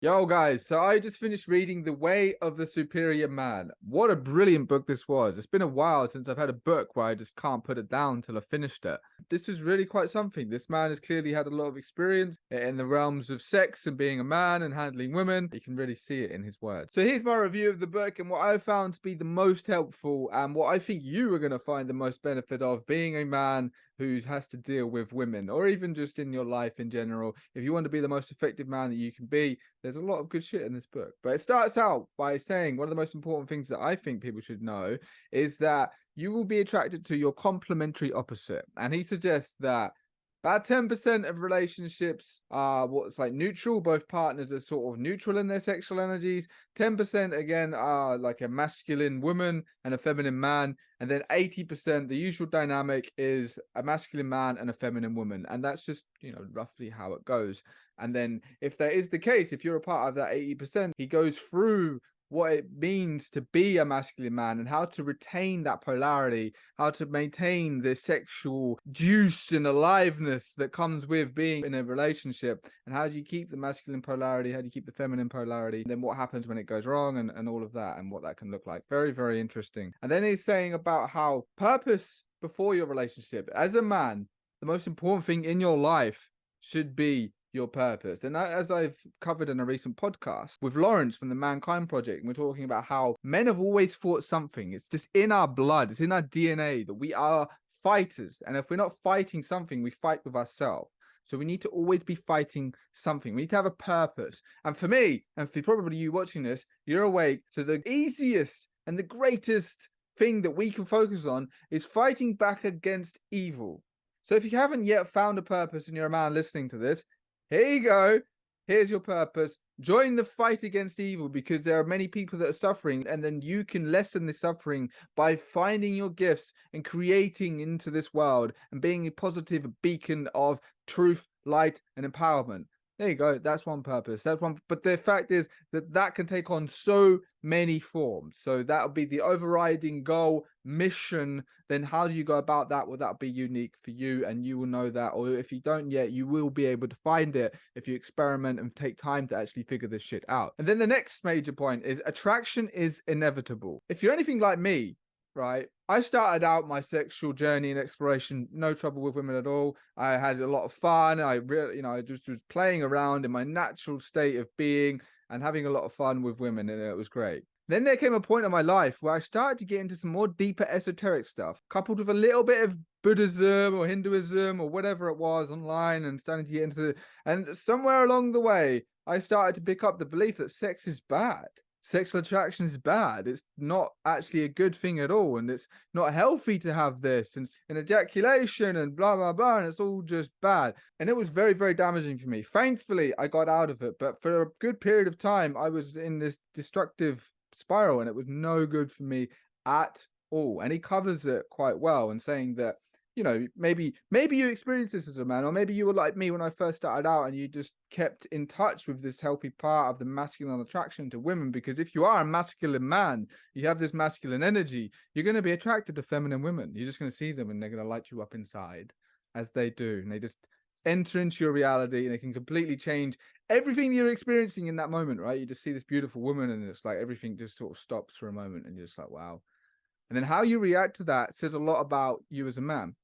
Yo, guys, so I just finished reading The Way of the Superior Man. What a brilliant book this was. It's been a while since I've had a book where I just can't put it down till I finished it. This was really quite something. This man has clearly had a lot of experience in the realms of sex and being a man and handling women. You can really see it in his words. So here's my review of the book and what I found to be the most helpful and what I think you are going to find the most benefit of being a man who has to deal with women, or even just in your life in general. If you want to be the most effective man that you can be, there's a lot of good shit in this book. But it starts out by saying one of the most important things that I think people should know is that you will be attracted to your complementary opposite. And he suggests that about 10% of relationships are what's like neutral. Both partners are sort of neutral in their sexual energies. 10% again are like a masculine woman and a feminine man. And then 80%, the usual dynamic is a masculine man and a feminine woman. And that's just, roughly how it goes. And then if that is the case, if you're a part of that 80%, he goes through what it means to be a masculine man and how to retain that polarity, how to maintain the sexual juice and aliveness that comes with being in a relationship, and how do you keep the masculine polarity, how do you keep the feminine polarity, and then what happens when it goes wrong, and all of that, and what that can look like. Very, very interesting. And then he's saying about how purpose before your relationship, as a man, the most important thing in your life should be your purpose. And as I've covered in a recent podcast with Lawrence from the Mankind Project, we're talking about how men have always fought something. It's just in our blood, it's in our DNA that we are fighters. And if we're not fighting something, we fight with ourselves. So we need to always be fighting something. We need to have a purpose. And for me, and for probably you watching this, you're awake. So the easiest and the greatest thing that we can focus on is fighting back against evil. So if you haven't yet found a purpose and you're a man listening to this, here you go. Here's your purpose. Join the fight against evil, because there are many people that are suffering, and then you can lessen the suffering by finding your gifts and creating into this world and being a positive beacon of truth, light, and empowerment. There you go. That's one purpose. That's one. But the fact is that can take on so many forms. So that would be the overriding goal, mission. Then how do you go about that? Well, that'll be unique for you, and you will know that. Or if you don't yet, you will be able to find it if you experiment and take time to actually figure this shit out. And then the next major point is attraction is inevitable. If you're anything like me, right, I started out my sexual journey and exploration, no trouble with women at all. I had a lot of fun. I really, I just was playing around in my natural state of being and having a lot of fun with women, and it was great. Then there came a point in my life where I started to get into some more deeper esoteric stuff, coupled with a little bit of Buddhism or Hinduism or whatever it was online, and starting to get into and somewhere along the way, I started to pick up the belief that sex is bad. Sexual attraction is bad. It's not actually a good thing at all, and it's not healthy to have this and ejaculation and blah blah blah, and it's all just bad. And it was very, very damaging for me. Thankfully, I got out of it, but for a good period of time, I was in this destructive spiral, and it was no good for me at all. And he covers it quite well, and saying that maybe you experienced this as a man, or maybe you were like me when I first started out and you just kept in touch with this healthy part of the masculine attraction to women. Because if you are a masculine man, you have this masculine energy, you're going to be attracted to feminine women. You're just going to see them and they're going to light you up inside, as they do, and they just enter into your reality, and it can completely change everything you're experiencing in that moment, right? You just see this beautiful woman and it's like everything just sort of stops for a moment, and you're just like, wow. And then how you react to that says a lot about you as a man.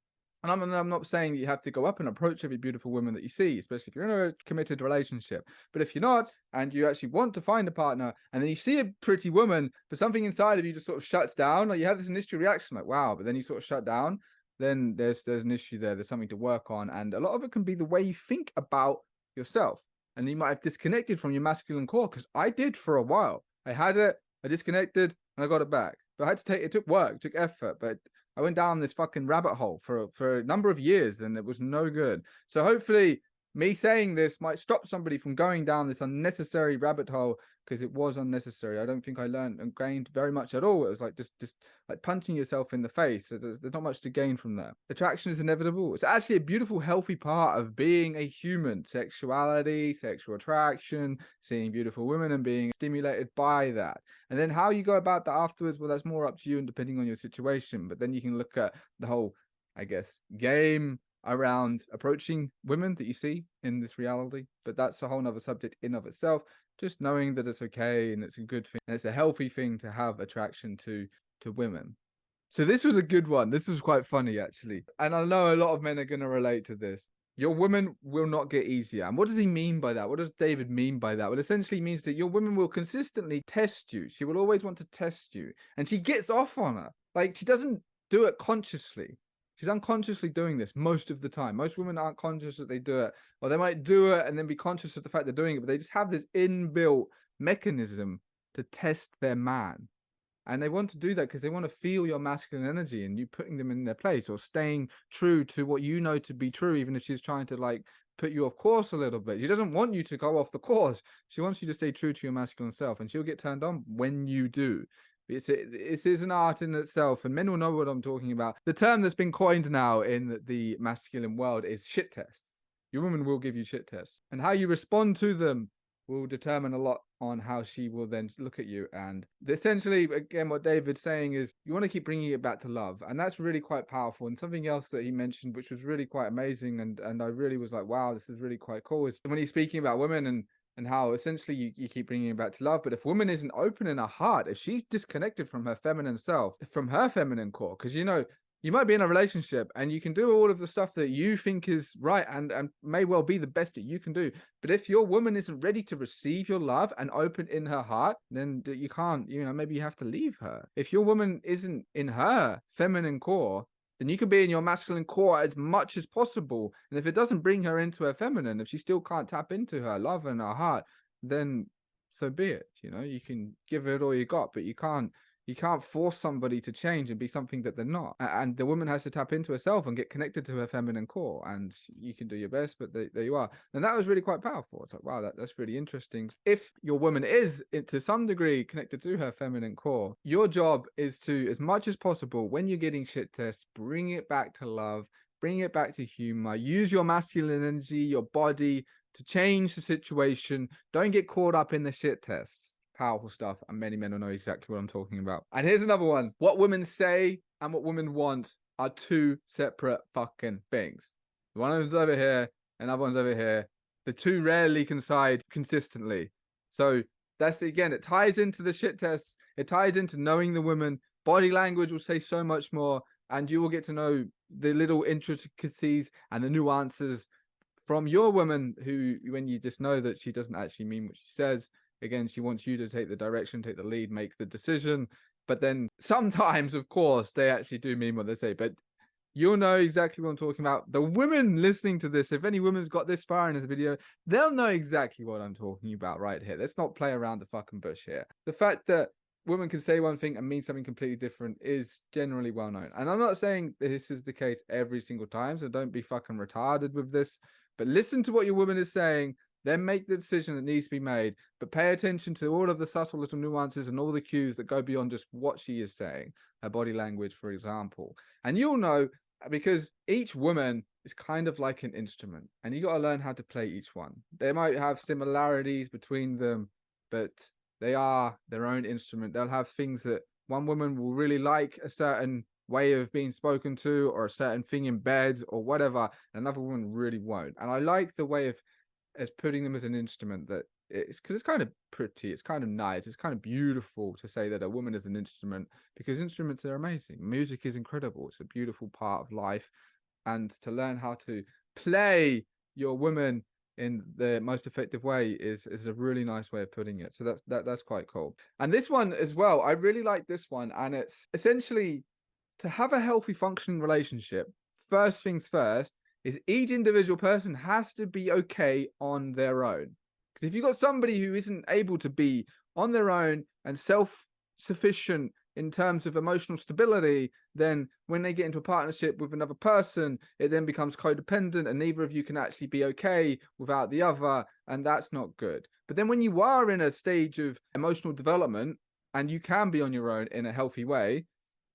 And I'm not saying that you have to go up and approach every beautiful woman that you see, especially if you're in a committed relationship. But if you're not, and you actually want to find a partner, and then you see a pretty woman, but something inside of you just sort of shuts down, or you have this initial reaction like, wow, but then you sort of shut down, then there's an issue there. There's something to work on. And a lot of it can be the way you think about yourself. And you might have disconnected from your masculine core, because I did for a while. I had it, I disconnected, and I got it back. But I had to it took work, it took effort, but I went down this fucking rabbit hole for a number of years, and it was no good. So hopefully me saying this might stop somebody from going down this unnecessary rabbit hole, because it was unnecessary. I don't think I learned and gained very much at all. It was like just like punching yourself in the face. So there's not much to gain from that. Attraction is inevitable. It's actually a beautiful, healthy part of being a human. Sexuality, sexual attraction, seeing beautiful women and being stimulated by that. And then how you go about that afterwards, well, that's more up to you and depending on your situation. But then you can look at the whole, I guess, game around approaching women that you see in this reality. But that's a whole nother subject in of itself. just knowing that it's okay and it's a good thing and it's a healthy thing to have attraction to women. So this was a good one. This was quite funny, actually. And I know a lot of men are going to relate to this. Your women will not get easier. And what does he mean by that? What does David mean by that? Well, essentially means that your woman will consistently test you. She will always want to test you. And she gets off on her. Like, she doesn't do it consciously. She's unconsciously doing this most of the time. Most women aren't conscious that they do it. Or they might do it and then be conscious of the fact they're doing it. But they just have this inbuilt mechanism to test their man. And they want to do that because they want to feel your masculine energy and you putting them in their place or staying true to what you know to be true, even if she's trying to like put you off course a little bit. She doesn't want you to go off the course. She wants you to stay true to your masculine self, and she'll get turned on when you do. It is an art in itself, and men will know what I'm talking about. The term that's been coined now in the masculine world is shit tests. Your woman will give you shit tests, and how you respond to them will determine a lot on how she will then look at you. And essentially, again, what David's saying is you want to keep bringing it back to love. And that's really quite powerful. And something else that he mentioned, which was really quite amazing, and I really was like, wow, this is really quite cool, is when he's speaking about women and how essentially you keep bringing it back to love. But if woman isn't open in her heart, if she's disconnected from her feminine self, from her feminine core, because you might be in a relationship and you can do all of the stuff that you think is right and may well be the best that you can do. But if your woman isn't ready to receive your love and open in her heart, then you can't, maybe you have to leave her. If your woman isn't in her feminine core, then you can be in your masculine core as much as possible. And if it doesn't bring her into her feminine, if she still can't tap into her love and her heart, then so be it. You can give it all you got, but you can't force somebody to change and be something that they're not. And the woman has to tap into herself and get connected to her feminine core. And you can do your best, but there you are. And that was really quite powerful. It's like, wow, that's really interesting. If your woman is, to some degree, connected to her feminine core, your job is to, as much as possible, when you're getting shit tests, bring it back to love, bring it back to humor, use your masculine energy, your body to change the situation. Don't get caught up in the shit tests. Powerful stuff, and many men will know exactly what I'm talking about. And here's another one. What women say and what women want are two separate fucking things. One of them's over here, and other one's over here. The two rarely coincide consistently. So that's, again, it ties into the shit tests. It ties into knowing the woman. Body language will say so much more, and you will get to know the little intricacies and the nuances from your woman, who, when you just know that she doesn't actually mean what she says. Again, she wants you to take the direction, take the lead, make the decision. But then sometimes, of course, they actually do mean what they say. But you'll know exactly what I'm talking about. The women listening to this, if any women's got this far in this video, they'll know exactly what I'm talking about right here. Let's not play around the fucking bush here. The fact that women can say one thing and mean something completely different is generally well known. And I'm not saying this is the case every single time, so don't be fucking retarded with this. But listen to what your woman is saying. Then make the decision that needs to be made, but pay attention to all of the subtle little nuances and all the cues that go beyond just what she is saying, her body language, for example. And you'll know, because each woman is kind of like an instrument, and you got to learn how to play each one. They might have similarities between them, but they are their own instrument. They'll have things that one woman will really like, a certain way of being spoken to, or a certain thing in bed or whatever, and another woman really won't. And I like the way of as putting them as an instrument, that it's because it's kind of pretty, it's kind of nice, it's kind of beautiful to say that a woman is an instrument, because instruments are amazing. Music is incredible. It's a beautiful part of life, and to learn how to play your woman in the most effective way is a really nice way of putting it. So that's quite cool. And this one as well, I really like this one, and it's essentially to have a healthy functioning relationship. First things first, is each individual person has to be okay on their own. Because if you've got somebody who isn't able to be on their own and self-sufficient in terms of emotional stability, then when they get into a partnership with another person, it then becomes codependent, and neither of you can actually be okay without the other, and that's not good. But then when you are in a stage of emotional development and you can be on your own in a healthy way,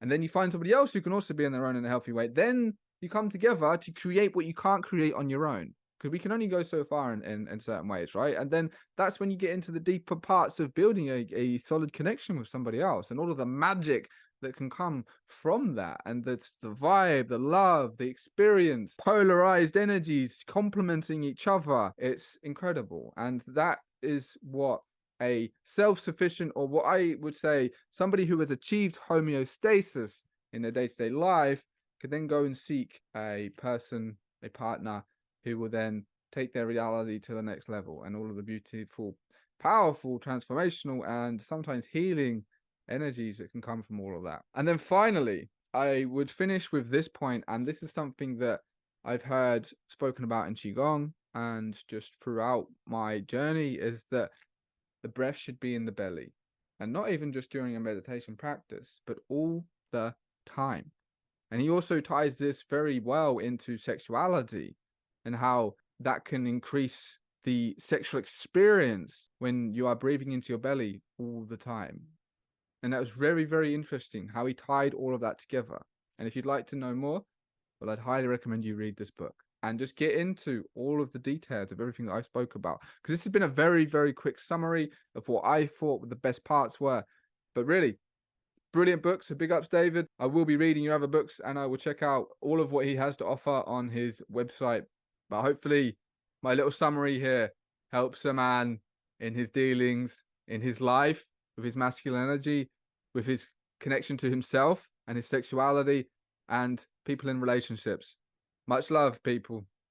and then you find somebody else who can also be on their own in a healthy way, then you come together to create what you can't create on your own, because we can only go so far in certain ways, right? And then that's when you get into the deeper parts of building a solid connection with somebody else, and all of the magic that can come from that, and that's the vibe, the love, the experience, polarized energies complementing each other. It's incredible, and that is what a self-sufficient, or what I would say, somebody who has achieved homeostasis in their day-to-day life, could then go and seek a person, a partner, who will then take their reality to the next level, and all of the beautiful, powerful, transformational, and sometimes healing energies that can come from all of that. And then finally, I would finish with this point, and this is something that I've heard spoken about in Qigong and just throughout my journey, is that the breath should be in the belly, and not even just during a meditation practice, but all the time. And he also ties this very well into sexuality and how that can increase the sexual experience when you are breathing into your belly all the time. And that was very, very interesting how he tied all of that together. And if you'd like to know more, well, I'd highly recommend you read this book and just get into all of the details of everything that I spoke about. Because this has been a very, very quick summary of what I thought the best parts were. But really, brilliant book. So big ups, David. I will be reading your other books, and I will check out all of what he has to offer on his website. But hopefully, my little summary here helps a man in his dealings, in his life, with his masculine energy, with his connection to himself and his sexuality, and people in relationships. Much love, people.